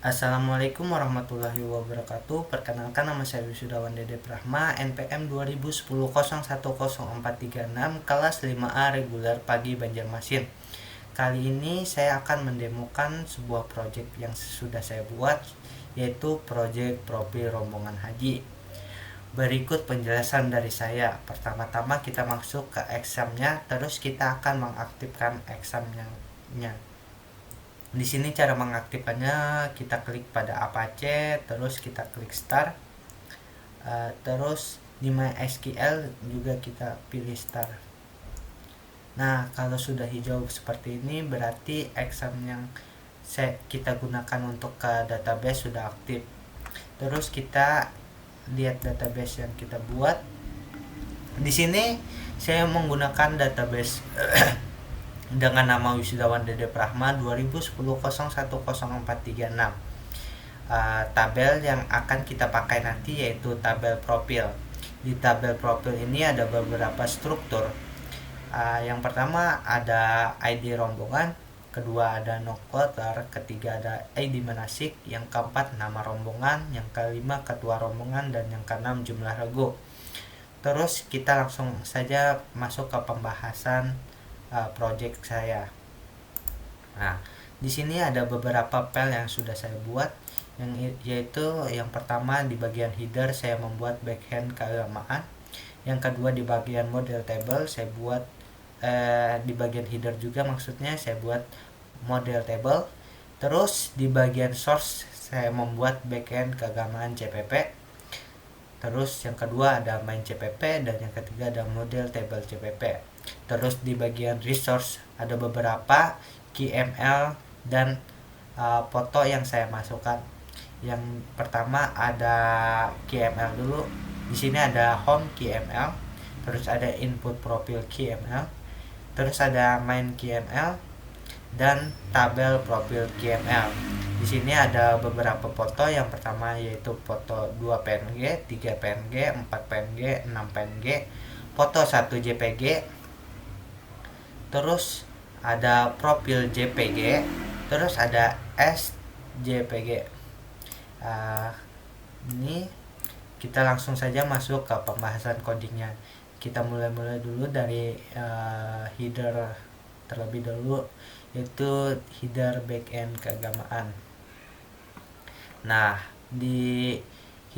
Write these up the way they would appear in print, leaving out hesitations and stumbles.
Assalamualaikum warahmatullahi wabarakatuh. Perkenalkan, nama saya Wisudawan Dede Prahma, NPM 2010-010436, kelas 5A reguler pagi Banjarmasin. Kali ini saya akan mendemokan sebuah proyek yang sudah saya buat, yaitu proyek profil rombongan haji. Berikut penjelasan dari saya. Pertama-tama kita masuk ke examnya, terus kita akan mengaktifkan examnya. Di sini cara mengaktifkannya, kita klik pada Apache, terus kita klik Start, terus di MySQL juga kita pilih Start. Nah, kalau sudah hijau seperti ini berarti exam yang kita gunakan untuk ke database sudah aktif. Terus kita lihat database yang kita buat. Di sini saya menggunakan database dengan nama Wisudawan Dede Prahma 2010-010436. Tabel yang akan kita pakai nanti yaitu tabel profil. Di tabel profil ini ada beberapa struktur. Yang pertama ada ID rombongan, kedua ada noklator, ketiga ada ID manasik, yang keempat nama rombongan, yang kelima ketua rombongan, dan yang keenam jumlah regu. Terus kita langsung saja masuk ke pembahasan project saya. Nah, di sini ada beberapa file yang sudah saya buat, yaitu yang pertama di bagian header saya membuat backhand keagamaan. Yang kedua di bagian model table saya buat di bagian header juga maksudnya saya buat model table. Terus di bagian source saya membuat backend keagamaan CPP. Terus yang kedua ada main CPP, dan yang ketiga ada model table CPP. Terus di bagian resource ada beberapa KML dan foto yang saya masukkan. Yang pertama ada KML dulu. Di sini ada home KML, terus ada input profil KML, terus ada main KML dan tabel profil KML. Di sini ada beberapa foto. Yang pertama yaitu foto 2 PNG, 3 PNG, 4 PNG, 6 PNG, foto 1 JPG. Terus ada profil JPG, terus ada SJPG. Ini kita langsung saja masuk ke pembahasan codingnya. Kita mulai dulu dari header terlebih dahulu, yaitu header backend keagamaan. Nah, di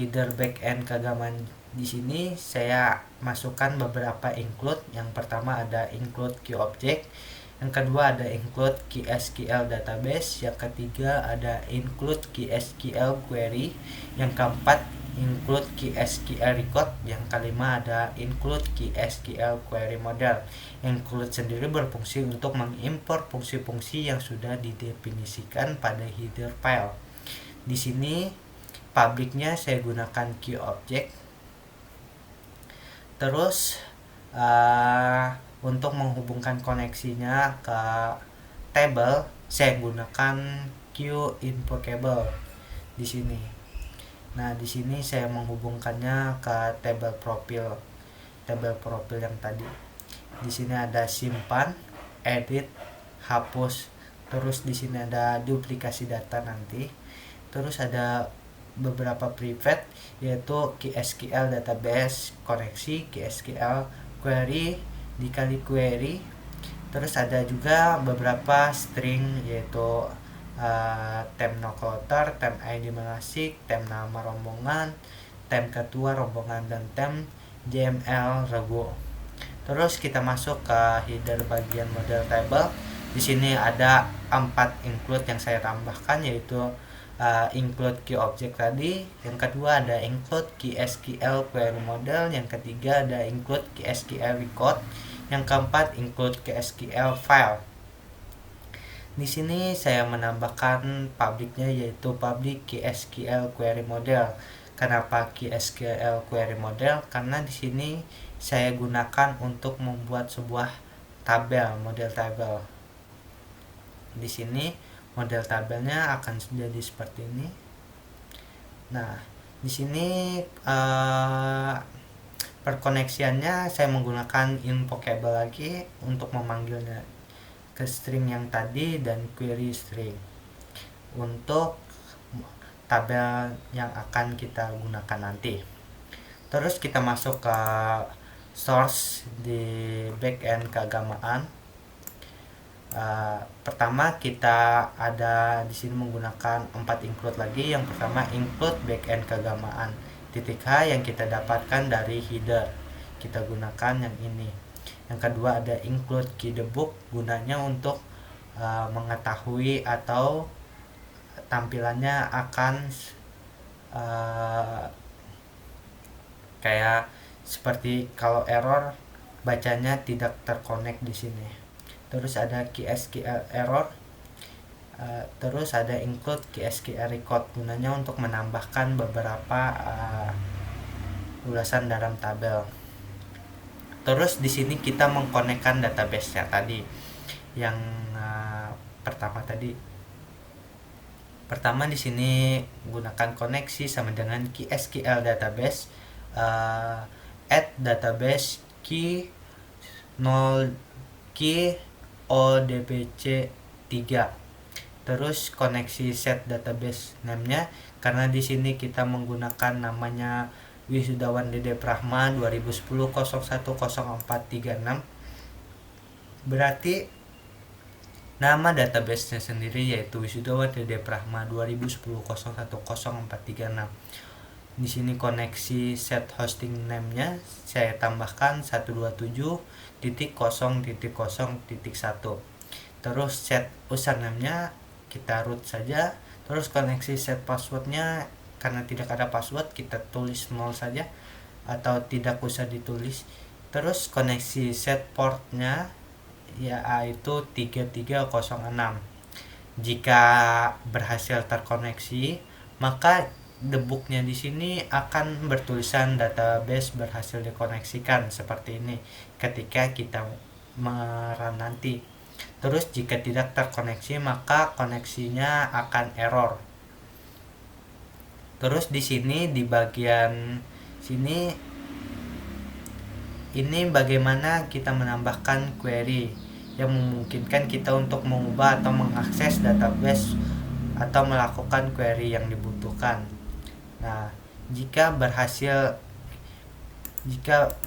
header backend keagamaan di sini saya masukkan beberapa include. Yang pertama ada include key object, yang kedua ada include key SQL database, yang ketiga ada include key SQL query, yang keempat include key SQL record, yang kelima ada include key SQL query model. Include sendiri berfungsi untuk mengimport fungsi-fungsi yang sudah didefinisikan pada header file. Di sini publicnya saya gunakan key object. Terus untuk menghubungkan koneksinya ke table saya gunakan queue invocable di sini. Nah, di sini saya menghubungkannya ke table profil yang tadi. Di sini ada simpan, edit, hapus. Terus di sini ada duplikasi data nanti. Terus ada beberapa private, yaitu KSQL database koneksi, KSQL query dikali query. Terus ada juga beberapa string, yaitu tem noklator, tem ID manasik, tem nama rombongan, tem ketua rombongan, dan tem JML regu. Terus kita masuk ke header bagian model table. Di sini ada 4 include yang saya tambahkan, yaitu include key object tadi, yang kedua ada include key SQL query model, yang ketiga ada include key SQL record, yang keempat include key SQL file. Di sini saya menambahkan publicnya, yaitu public key SQL query model. Kenapa key SQL query model? Karena di sini saya gunakan untuk membuat sebuah tabel, model tabel. Di sini model tabelnya akan jadi seperti ini. Nah, di sini perkoneksiannya saya menggunakan invocable lagi untuk memanggilnya ke string yang tadi dan query string. Untuk tabel yang akan kita gunakan nanti. Terus kita masuk ke source di backend keagamaan. Pertama kita ada di sini menggunakan 4 include lagi. Yang pertama include backend keagamaan .h yang kita dapatkan dari header, kita gunakan yang ini. Yang kedua ada include key debug, gunanya untuk mengetahui atau tampilannya akan kayak seperti kalau error bacanya tidak terkonek di sini. Terus ada KSQL error. Terus ada include KSQL record, gunanya untuk menambahkan beberapa ulasan dalam tabel. Terus di sini kita mengkonekkan database-nya tadi. Yang pertama di sini gunakan koneksi sama dengan KSQL database add database key 0 key odbc 3. Terus koneksi set database name-nya, karena di sini kita menggunakan namanya Wisudawan Dede Prahma 2010 010436, berarti nama database-nya sendiri yaitu Wisudawan Dede Prahma 2010 010436. Di sini koneksi set hosting name-nya saya tambahkan 127.0.0.1. Terus set username-nya kita root saja. Terus koneksi set password-nya, karena tidak ada password kita tulis 0 saja atau tidak usah ditulis. Terus koneksi set port-nya yaitu 3306. Jika berhasil terkoneksi, maka debugnya di sini akan bertulisan database berhasil dikoneksikan seperti ini ketika kita merun nanti. Terus jika tidak terkoneksi maka koneksinya akan error. Terus di sini di bagian sini ini bagaimana kita menambahkan query yang memungkinkan kita untuk mengubah atau mengakses database atau melakukan query yang dibutuhkan. Nah, jika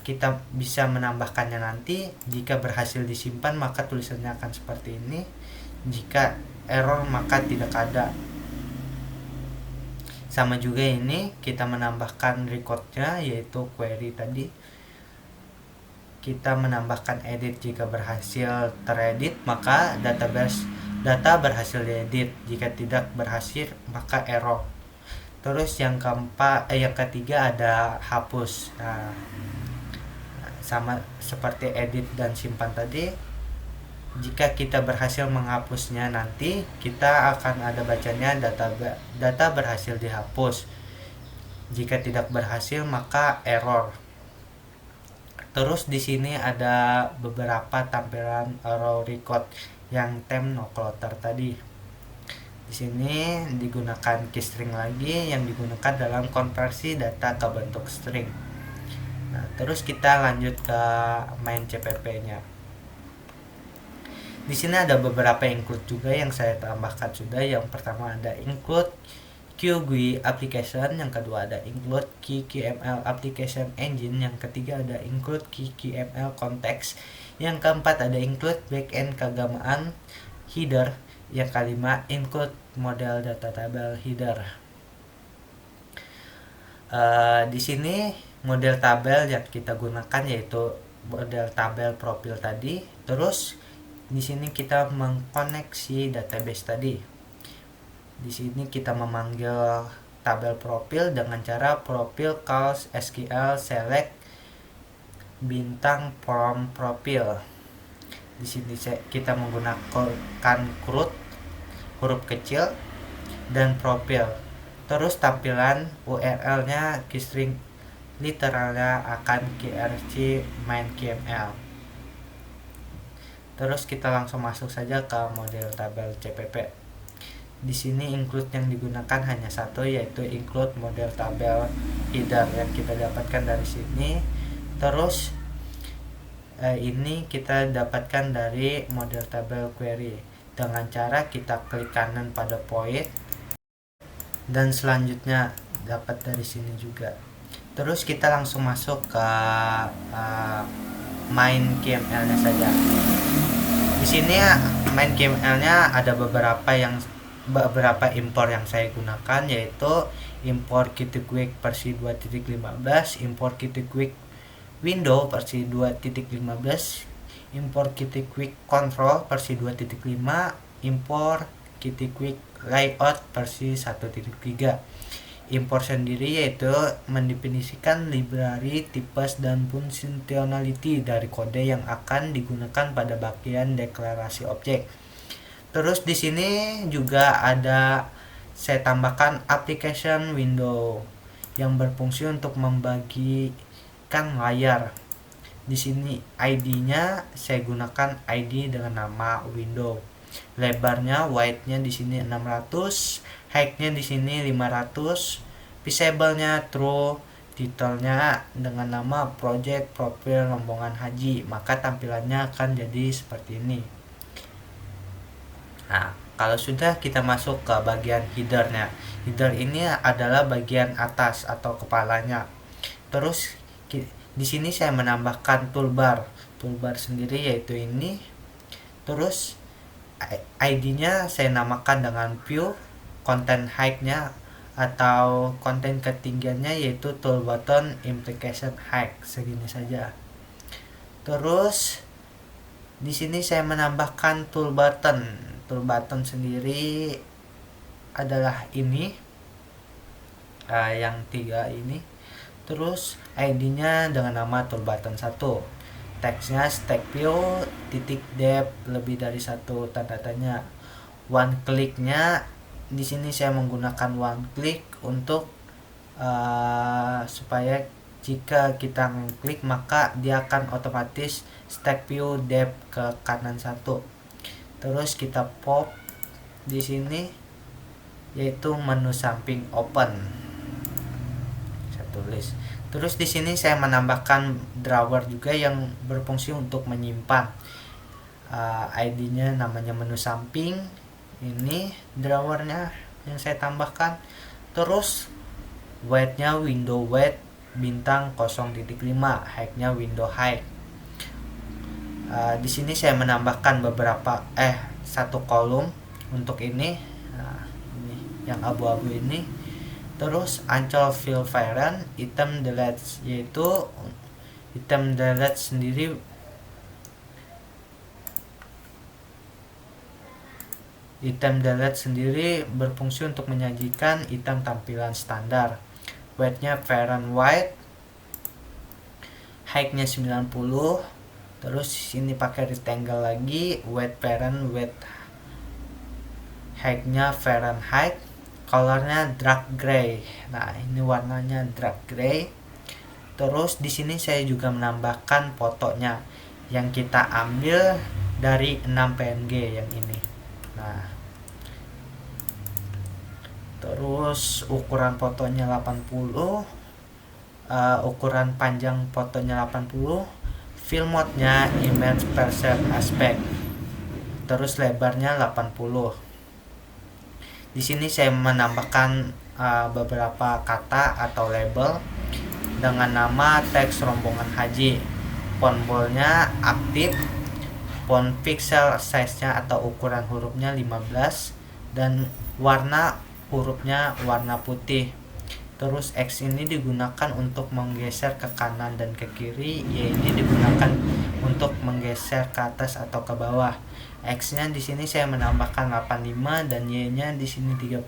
kita bisa menambahkannya nanti, jika berhasil disimpan maka tulisannya akan seperti ini. Jika error maka tidak ada. Sama juga ini kita menambahkan recordnya yaitu query tadi. Kita menambahkan edit, jika berhasil teredit maka data berhasil diedit, jika tidak berhasil maka error. Terus yang ketiga ada hapus. Nah, sama seperti edit dan simpan tadi, jika kita berhasil menghapusnya nanti kita akan ada bacanya data berhasil dihapus. Jika tidak berhasil maka error. Terus di sini ada beberapa tampilan raw record yang temp no clutter tadi. Di sini digunakan keystring lagi yang digunakan dalam konversi data ke bentuk string. Nah, terus kita lanjut ke main CPP-nya. Di sini ada beberapa include juga yang saya tambahkan sudah. Yang pertama ada include QGUI application, yang kedua ada include QML application engine, yang ketiga ada include QML context, yang keempat ada include backend keagamaan header, yang kelima include model data table header. Di sini model tabel yang kita gunakan yaitu model tabel profil tadi. Terus di sini kita mengkoneksi database tadi. Di sini kita memanggil tabel profil dengan cara profil calls SQL select bintang from profil. Di sini kita menggunakan huruf kecil dan profil. Terus tampilan URL-nya keystring literalnya akan krc main KML. Terus kita langsung masuk saja ke model tabel CPP. Di sini include yang digunakan hanya satu, yaitu include model tabel header yang kita dapatkan dari sini. Terus ini kita dapatkan dari model tabel query dengan cara kita klik kanan pada point. dan selanjutnya dapat dari sini juga. Terus kita langsung masuk ke main KML-nya saja. Di sini main KML-nya ada beberapa impor yang saya gunakan, yaitu impor Qt Quick versi 2.15, impor Qt Quick Window versi 2.15, impor Qt Quick Control versi 2.5, impor Qt Quick Layout versi 1.3. Impor sendiri yaitu mendefinisikan library, tipes, dan functionality dari kode yang akan digunakan pada bagian deklarasi objek. Terus di sini juga ada saya tambahkan application window yang berfungsi untuk membagikan layar. Di sini ID-nya saya gunakan ID dengan nama window. Lebarnya width-nya di sini 600, height-nya di sini 500, visible-nya true, titelnya dengan nama project profil rombongan haji, maka tampilannya akan jadi seperti ini. Nah, kalau sudah kita masuk ke bagian header-nya. Header ini adalah bagian atas atau kepalanya. Terus di sini saya menambahkan toolbar. Toolbar sendiri yaitu ini. Terus ID-nya saya namakan dengan view, content height-nya atau konten ketinggiannya yaitu tool button implication height, segini saja. Terus di sini saya menambahkan tool button. Tool button sendiri adalah ini, yang 3 ini. Terus ID-nya dengan nama tool button 1. Teksnya stack view titik depth lebih dari 1 tanda tanya. One click-nya di sini saya menggunakan one click untuk supaya jika kita klik maka dia akan otomatis stack view depth ke kanan 1. Terus kita pop di sini yaitu menu samping open. Saya tulis. Terus di sini saya menambahkan drawer juga yang berfungsi untuk menyimpan. ID-nya namanya menu samping. Ini drawernya yang saya tambahkan. Terus weight-nya window weight bintang 0.5, height-nya window height. Di sini saya menambahkan satu kolom untuk ini. Ini yang abu-abu ini. Terus ancol fill variant item delete, yaitu item delete sendiri berfungsi untuk menyajikan item tampilan standar. Weight-nya variant white, height-nya 90. Terus sini pakai rectangle lagi, weight variant weight, height-nya variant height. Colornya dark gray. Nah, ini warnanya dark gray. Terus di sini saya juga menambahkan fotonya yang kita ambil dari 6 PNG yang ini. Nah, terus ukuran fotonya 80, ukuran panjang fotonya 80, fill mode-nya image percept aspect. Terus lebarnya 80. Di sini saya menambahkan beberapa kata atau label dengan nama teks rombongan haji. Font bold-nya aktif, font pixel size-nya atau ukuran hurufnya 15, dan warna hurufnya warna putih. Terus X ini digunakan untuk menggeser ke kanan dan ke kiri, Y ini digunakan untuk menggeser ke atas atau ke bawah. X-nya di sini saya menambahkan 85 dan Y-nya di sini 30.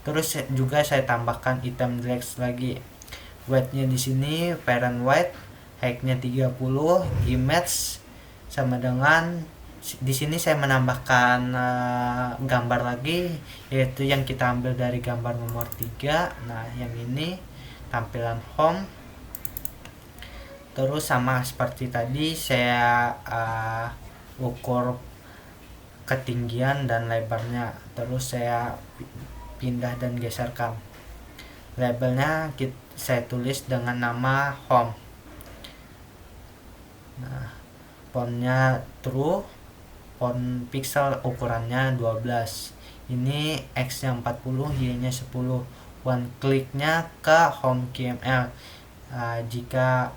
Terus juga saya tambahkan item text lagi. Weight-nya di sini parent white, height-nya 30, image sama dengan di sini saya menambahkan gambar lagi, yaitu yang kita ambil dari gambar nomor 3. Nah, yang ini tampilan home. Terus sama seperti tadi saya ukur ketinggian dan lebarnya, terus saya pindah dan geserkan. Labelnya saya tulis dengan nama home. Nah, fontnya true, font pixel ukurannya 12, Ini X nya 40, Y nya 10. One kliknya ke home KML. Jika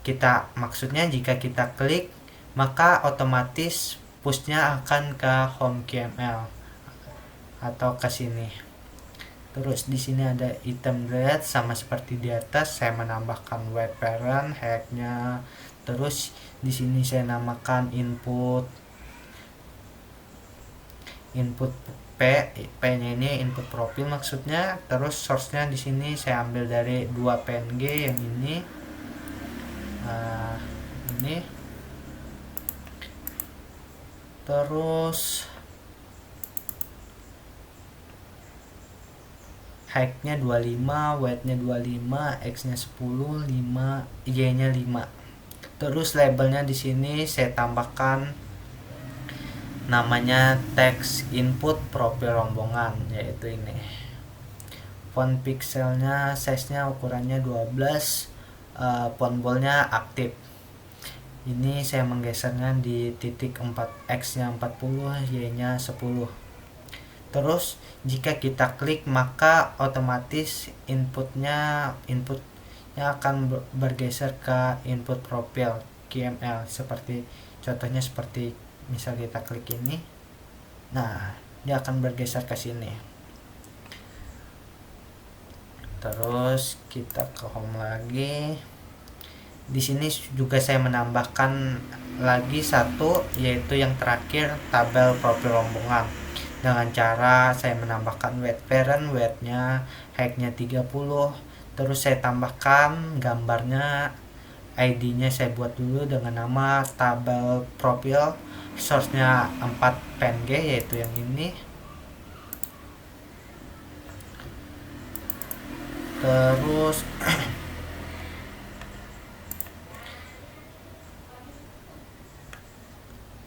kita klik, maka otomatis pushnya akan ke home KML atau ke sini. Terus di sini ada item delete, sama seperti di atas. Saya menambahkan web parent hacknya. Terus di sini saya namakan input P-nya ini input profil maksudnya. Terus source-nya di sini saya ambil dari 2 PNG yang ini. Terus height-nya 25, weight-nya 25, X-nya 10, 5, Y-nya 5. Terus labelnya di sini saya tambahkan namanya text input profil rombongan, yaitu ini. Font pixelnya, size-nya ukurannya 12, font bold-nya aktif. Ini saya menggesernya di titik 4, X-nya 40, Y-nya 10. Terus jika kita klik, maka otomatis inputnya akan bergeser ke input profil KML, seperti contohnya seperti misal kita klik ini. Nah, dia akan bergeser ke sini. Terus kita ke home lagi. Di sini juga saya menambahkan lagi satu, yaitu yang terakhir, tabel profil rombongan. Dengan cara saya menambahkan weight parent, weight-nya, height-nya 30. Terus saya tambahkan gambarnya, ID-nya saya buat dulu dengan nama tabel profil. Source-nya 4 PNG, yaitu yang ini.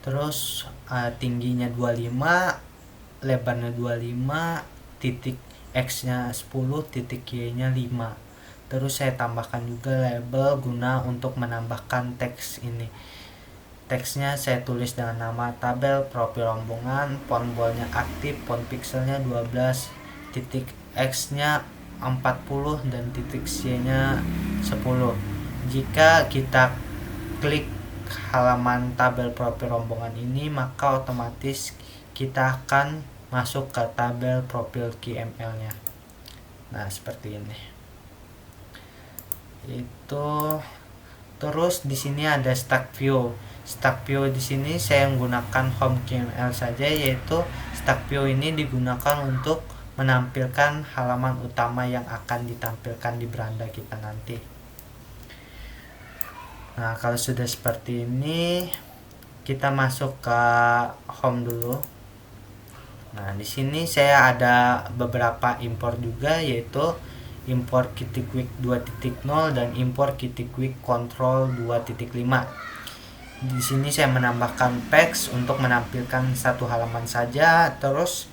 Terus tingginya 25, lebarnya 25, titik X-nya 10, titik Y-nya 5. Terus saya tambahkan juga label guna untuk menambahkan teks ini. Teksnya saya tulis dengan nama tabel profil rombongan, font bold-nya aktif, font pixelnya 12, titik X-nya 40 dan titik Y-nya 10. Jika kita klik halaman tabel profil rombongan ini, maka otomatis kita akan masuk ke tabel profil KML-nya. Nah, seperti ini. Terus di sini ada stack view. Stack view di sini saya menggunakan home KML saja, yaitu stack view ini digunakan untuk menampilkan halaman utama yang akan ditampilkan di beranda kita nanti. Nah, kalau sudah seperti ini, kita masuk ke home dulu. Nah, di sini saya ada beberapa import juga, yaitu import KittyQuick 2.0 dan import KittyQuick Control 2.5. Di sini saya menambahkan page untuk menampilkan satu halaman saja. Terus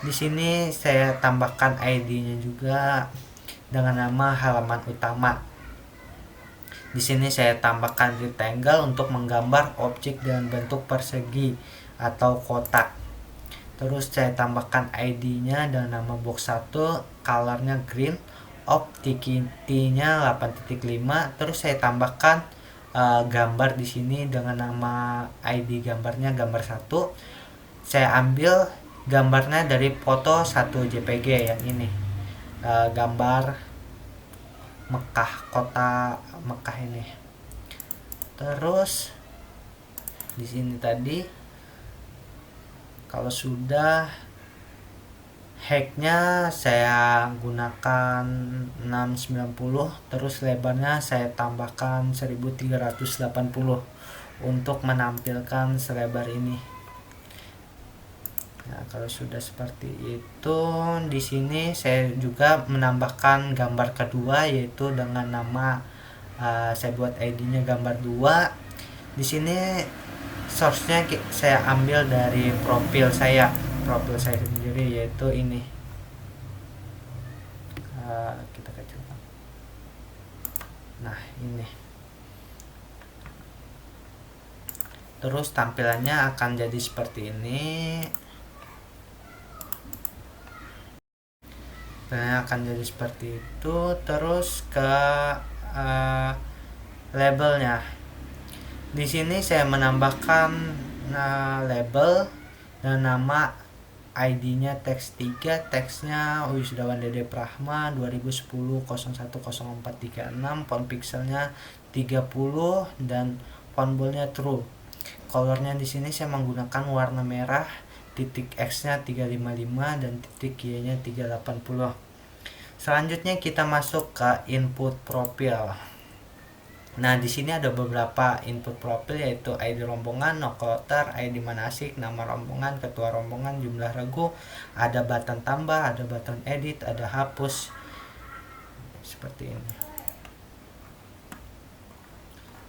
di sini saya tambahkan ID-nya juga dengan nama halaman utama. Di sini saya tambahkan rectangle untuk menggambar objek dengan bentuk persegi atau kotak. Terus saya tambahkan ID-nya dengan nama box 1, colornya green, opacity-nya 8.5. Terus saya tambahkan gambar di sini dengan nama ID gambarnya gambar 1. Saya ambil gambarnya dari foto 1 JPG yang ini. Gambar Mekah, kota Mekah ini. Terus di sini tadi kalau sudah, height-nya saya gunakan 690, terus lebarnya saya tambahkan 1380 untuk menampilkan selebar ini. Nah, kalau sudah seperti itu, di sini saya juga menambahkan gambar kedua, yaitu dengan nama saya buat ID-nya gambar 2. Di sini source-nya saya ambil dari profil saya sendiri, yaitu ini. Kita kecilkan. Nah, ini. Terus tampilannya akan jadi seperti ini. tampilannya akan jadi seperti itu. Terus ke uh, labelnya, di sini saya menambahkan label dan nama, ID-nya teks 3, teksnya Wisudawan Dede Prahma 2010 010436, font pixelnya 30 dan font boldnya true. Colornya di sini saya menggunakan warna merah, titik X-nya 355 dan titik Y-nya 380. Selanjutnya kita masuk ke input profil. Nah, di sini ada beberapa input profil, yaitu ID rombongan, no kloter, ID manasik, nama rombongan, ketua rombongan, jumlah regu, ada button tambah, ada button edit, ada hapus. Seperti ini.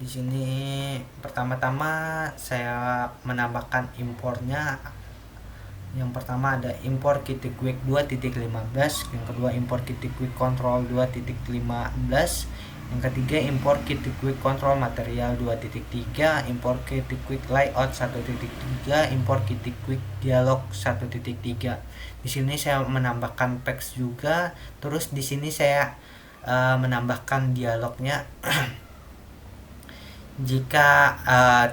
Di sini pertama-tama saya menambahkan impornya. Yang pertama ada import Qt Quick 2.15, yang kedua import Qt Quick Control 2.15, yang ketiga import Qt Quick Control Material 2.3, import Qt Quick Layout 1.3, import Qt Quick Dialog 1.3. Di sini saya menambahkan text juga. Terus di sini saya menambahkan dialognya. Jika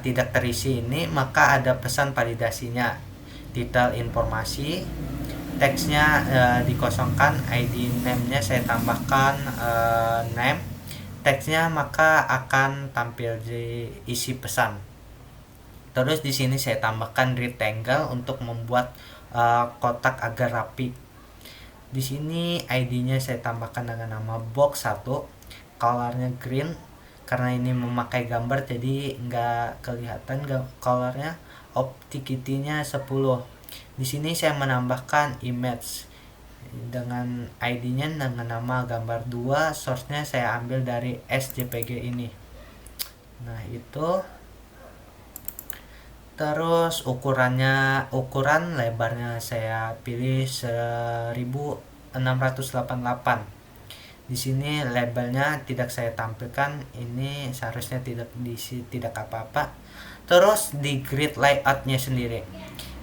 tidak terisi ini, maka ada pesan validasinya. Detail informasi, teksnya dikosongkan, ID name-nya saya tambahkan name, teksnya maka akan tampil di isi pesan. Terus di sini saya tambahkan rectangle untuk membuat kotak agar rapi. Di sini ID-nya saya tambahkan dengan nama box 1, colornya green karena ini memakai gambar jadi nggak kelihatan colornya. Opacity-nya 10. Di sini saya menambahkan image dengan ID-nya dengan nama gambar 2, source-nya saya ambil dari SJPG ini. Nah, itu. Terus ukuran lebarnya saya pilih 1688. Di sini labelnya tidak saya tampilkan, ini seharusnya tidak diisi, tidak apa-apa. Terus di grid layout-nya sendiri,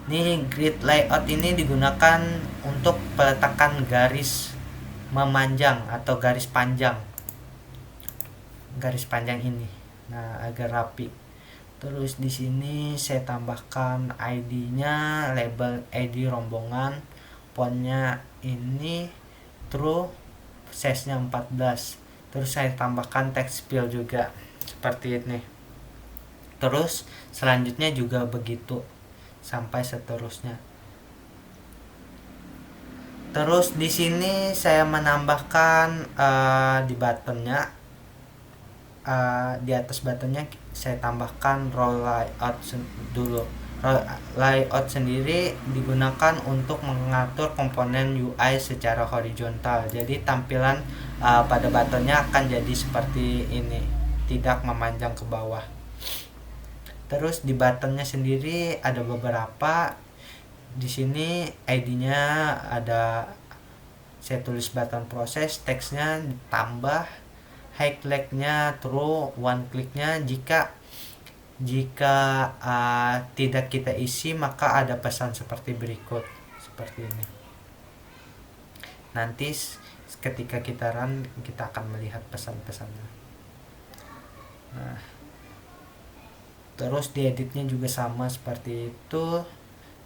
ini grid layout ini digunakan untuk peletakan garis memanjang atau garis panjang ini, nah agar rapi. Terus di sini saya tambahkan ID-nya, label ID rombongan, fontnya ini true, size-nya 14. Terus saya tambahkan text fill juga seperti ini. Terus selanjutnya juga begitu sampai seterusnya. Terus di sini saya menambahkan di buttonnya, di atas buttonnya saya tambahkan row layout dulu. Row layout sendiri digunakan untuk mengatur komponen UI secara horizontal. Jadi tampilan pada buttonnya akan jadi seperti ini, tidak memanjang ke bawah. Terus di buttonnya sendiri ada beberapa. Di sini ID-nya ada, saya tulis button proses, teksnya ditambah, highlight-nya true, one click-nya jika tidak kita isi maka ada pesan seperti berikut, seperti ini. Nanti ketika kita run kita akan melihat pesan-pesannya. Nah, terus di editnya juga sama seperti itu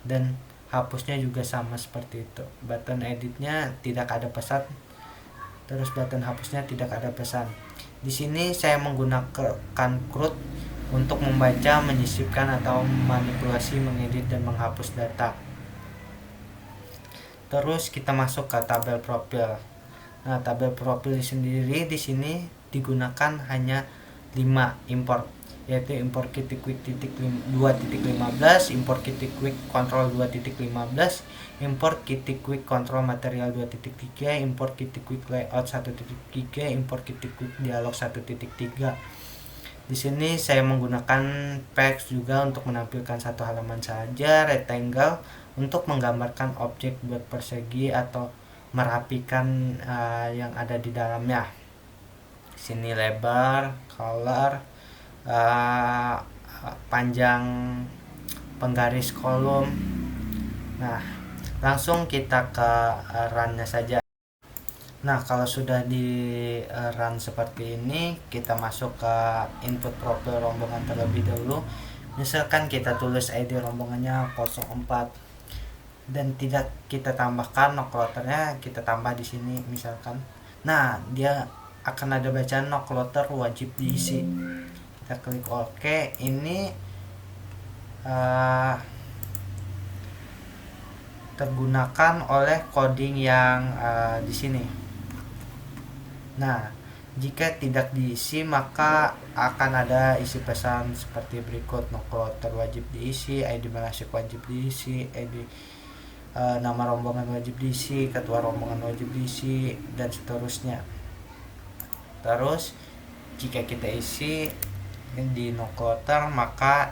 dan hapusnya juga sama seperti itu. Button editnya tidak ada pesan, terus button hapusnya tidak ada pesan. Di sini saya menggunakan CRUD untuk membaca, menyisipkan atau manipulasi, mengedit dan menghapus data. Terus kita masuk ke tabel profil. Nah, tabel profil sendiri di sini digunakan hanya 5 import, yaitu import Qt Quick 2.15, import Qt Quick Control 2.15, import Qt Quick Control Material 2.3, import Qt Quick Layout 1.3, import Qt Quick Dialog 1.3. Di sini saya menggunakan text juga untuk menampilkan satu halaman saja, rectangle untuk menggambarkan objek buat persegi atau merapikan yang ada di dalamnya. Sini lebar, color, panjang penggaris kolom. Nah, langsung kita ke run-nya saja. Nah, kalau sudah di run seperti ini, kita masuk ke input profil rombongan terlebih dahulu. Misalkan kita tulis ID rombongannya 04 dan tidak kita tambahkan nokloternya, kita tambah di sini misalkan. Nah, dia akan ada bacaan nokloter wajib diisi. Kita klik OK. Ini tergunakan oleh coding yang di sini. Nah, jika tidak diisi maka akan ada isi pesan seperti berikut: nokloter wajib diisi, ID manasik wajib diisi, ID nama rombongan wajib diisi, ketua rombongan wajib diisi, dan seterusnya. Terus jika kita isi di nokloter maka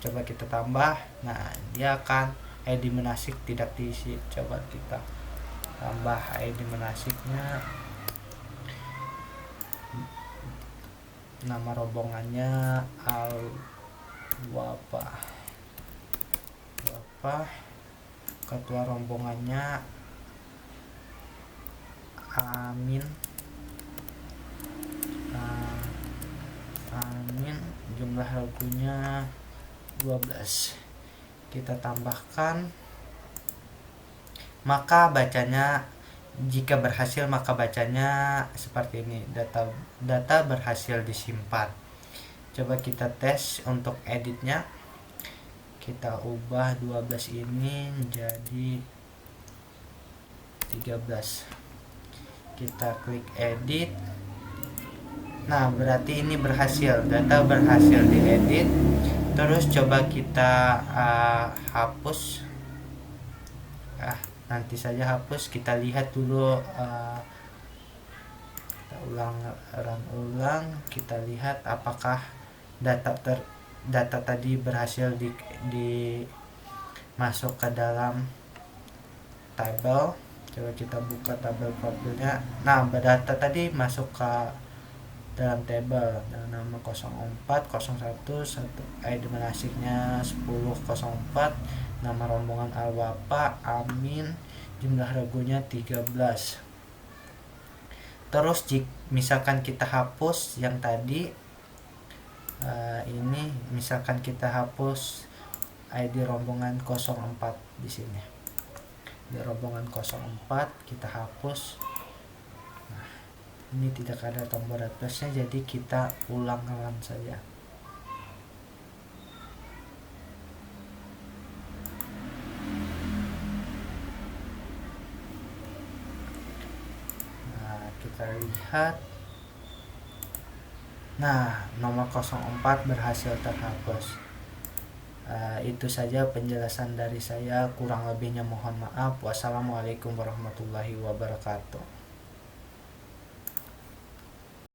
coba kita tambah. Nah, dia akan ID manasik tidak diisi. Coba kita tambah ID manasiknya, nama rombongannya Al-Wapa, ketua rombongannya Amin, jumlah lagunya 12. Kita tambahkan, maka bacanya, jika berhasil maka bacanya seperti ini: data berhasil disimpan. Coba kita tes untuk editnya. Kita ubah 12 ini menjadi 13. Kita klik edit. Nah, berarti ini berhasil, data berhasil diedit. Terus coba kita hapus. Nanti saja hapus. Kita lihat dulu, kita ulang. Kita lihat apakah data tadi berhasil di masuk ke dalam tabel. Coba kita buka tabel profilnya. Nah, data tadi masuk ke dalam tabel dengan nama 0401, ID manasiknya 1004, nama rombongan Al-Wapa Amin, jumlah regunya 13. Terus misalkan kita hapus yang tadi, ini misalkan kita hapus ID rombongan 04 di sini. Di rombongan 04 kita hapus. Nah, ini tidak ada tombol refreshnya, jadi kita ulang saja. Nah, kita lihat. Nah, nomor 04 berhasil terhapus. Itu saja penjelasan dari saya, kurang lebihnya mohon maaf. Wassalamualaikum warahmatullahi wabarakatuh.